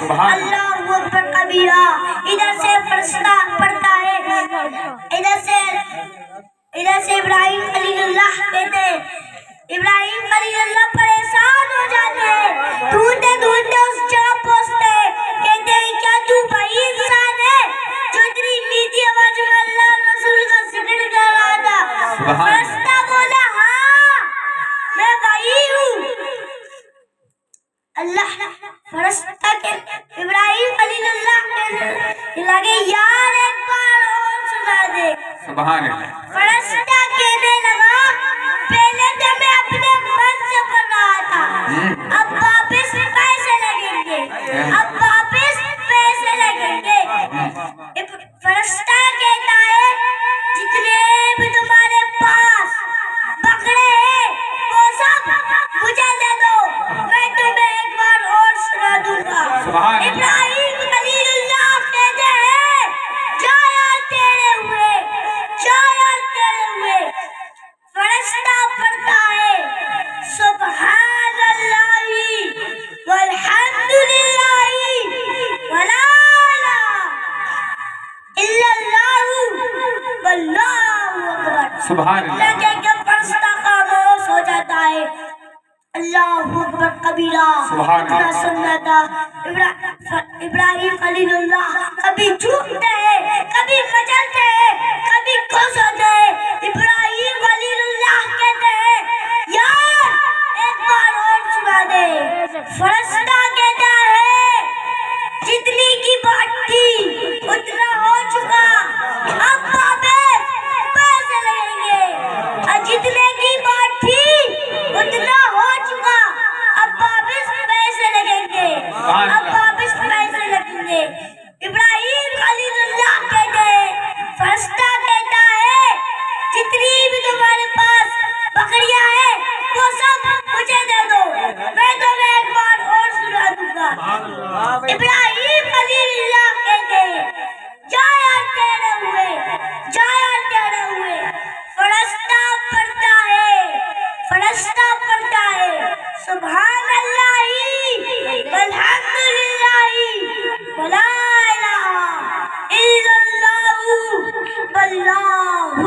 اللہ اکبر کبیرہ. ادھر سے فرشتہ پڑھتا ہے, ادھر سے ابراہیم خلیل اللہ کہتے ہیں. ابراہیم خلیل اللہ پریشان ہو جاتے ہیں, ڈھونڈتے اس جگہ پہنچتے ہیں, کہتے ہیں کیا تو بھائی انسان ہے جو اتنی میٹھی آواز میں اللہ رسول کا ذکر کر رہا تھا؟ فرشتہ بولا ہاں میں بھائی ہوں. اللہ فرشتہ کے ابراہیم خلیل اللہ کے لگے یار ایک بار اور سنا دے. سبحان اللہ. فرشتہ کہنے لگا پہلے تو میں اپنے من سے پڑھ رہا تھا, اب واپس پیسے لگیں گے, اب واپس پیسے لگیں گے. فرشتہ کہتا ہے جتنے بھی تمہارے پاس بکرے ہیں وہ سب مجھے دے دو, میں تمہیں ایک بار اور سنا دوں گا. ابراہیم خلیل اللہ کہتے ہیں جا یار تیرے ہوئے, جا یار تیرے ہوئے. فرشتہ پڑھتا ہے سبحان اللہ والحمد للہ ولا الہ الا اللہ واللہ اکبر. سبحان اللہ. اللہ کہہ کے فرشتہ خاموش ہو جاتا ہے. اللہ اکبر کبیرہ. اتنا سننا تھا. ابراہیم خلیل اللہ کبھی جھومتے ہیں, کبھی مچلتے ہیں, کبھی خوش ہوتے ہیں. ابراہیم خلیل اللہ کہتے ہیں یار ایک بار اور سنا دے. فرشتہ کہتا ہے جتنی کی بات تھی اتنا ہو چکا, اب واپس پیسے لگیں گے. جتنے کی بات تھی اتنا ہو چکا, اب واپس پیسے لگیں گے, اب واپس پیسے لگیں گے. ابراہیم خلیل اللہ کہتے ہیں فرشتہ کہتا ہے جتنی بھی تمہارے پاس بکریاں ہیں وہ سب مجھے دے دو, میں تمہیں ایک بار اور سنا دوں گا. ابراہیم خلیل اللہ کہتے ہیں جا یار تیرے ہوئے, جا یار تیرے ہوئے. فرشتہ پڑھتا ہے, فرشتہ پڑھتا ہے سبحان اللہ والحمد للہ ولا الہ الا اللہ واللہ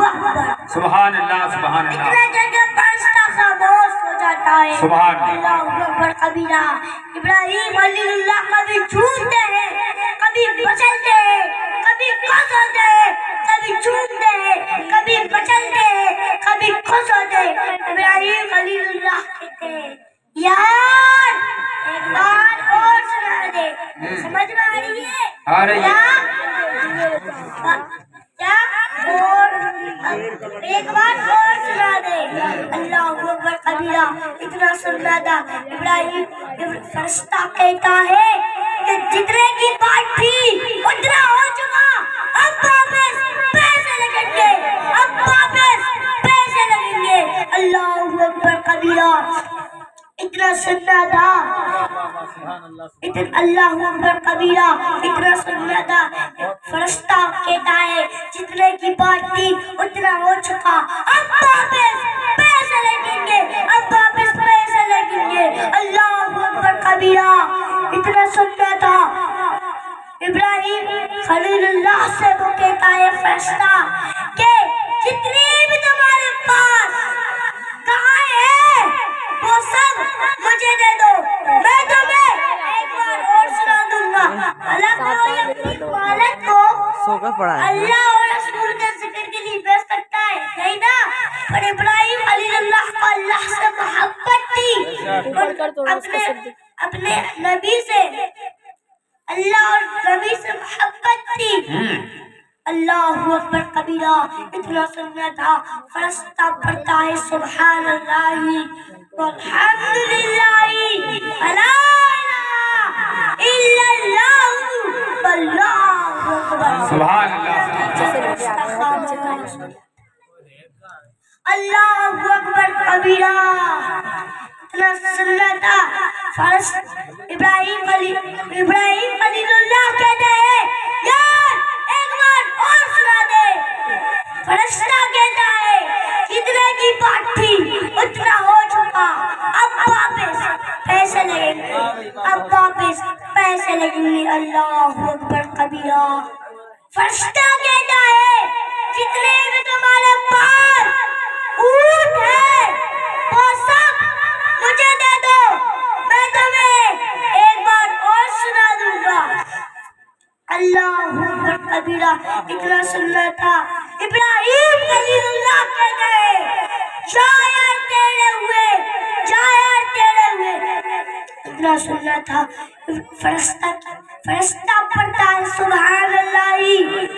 اکبر. سبحان اللہ. سبحان اللہ. اتنا جگہ فرشتہ خاموش ہو جاتا ہے. سبحان اللہ اکبر کبیرہ. ابراہیم خلیل اللہ کبھی جھومتے ہیں, کبھی مچلتے ہیں, کبھی خوش ہوتے ہیں, کبھی جھومتے ہیں, کبھی مچلتے ہیں, کبھی خوش ہوتے ہیں. ابراہیم خلیل اللہ کہتے ہیں یار ایک بار اور سنا دے. سمجھ میں آ رہی ہے آ رہی ہے. کیا اور ایک بار اور سنا دے. اللہ اکبر کبیرہ. اتنا سننا تھا. ابراہیم فرشتہ کہتا ہے کہ جتنے کی بات تھی اتنا ہو چکا, اب واپس پیسے لگیں گے, اب واپس پیسے لگیں گے. اللہ اکبر کبیرہ. اتنا سننا تھا. اللہ اکبر کبیرہ. اتنا سننا تھا. فرشتہ کہتا ہے جتنے کی بات تھی اتنا ہو چکا, اب واپس پیسے لگیں گے, اب واپس پیسے لگیں گے. اللہ اکبر کبیرہ. اتنا سننا تھا. ابراہیم خلیل اللہ سے وہ کہتا ہے فرشتہ کہ جتنی بھی تمہارے پاس گائے ہیں وہ سب مجھے دے دو, میں تمہیں ایک بار اور سنا دوں گا. اللہ اپنی مالک کو اللہ اور رسول کے ذکر کے لیے بھیج سکتا ہے نہیں نا, پر ابراہیم خلیل اللہ کو اللہ سے محبت تھی, اپنے نبی سے, اللہ اور نبی سے محبت تھی. اللہ اکبر کبیرہ. اتنا سننا تھا. فرشتہ پڑھتا ہے سبحان اللہ والحمد للہ ولا الہ الا اللہ واللہ اکبر. سبحان اللہ. اللہ اکبر کبیرہ. اتنا سننا تھا. ابراہیم خلیل اللہ کہتے ہیں یار ایک بار اور سنا دے. فرشتہ کہتا ہے جتنے کی بات تھی اتنا ہو چکا, اب واپس پیسے لگیں گے, اب واپس پیسے لیکن اللہ اکبر کبیرہ. فرشتہ کہتا ہے جتنے بھی تمہارے پاس اونٹ ہے وہ سب مجھے دے دو، میں تمہیں ایک بار اور سنا دوں گا. اللہ اکبر کبیرہ. اتنا سننا تھا ابراہیم خلیل اللہ کہتے ہیں شاعر تیرے ہوئے، شاعر تیرے ہوئے. اتنا سننا تھا فرشتہ پڑھتا ہے سبحان اللہ.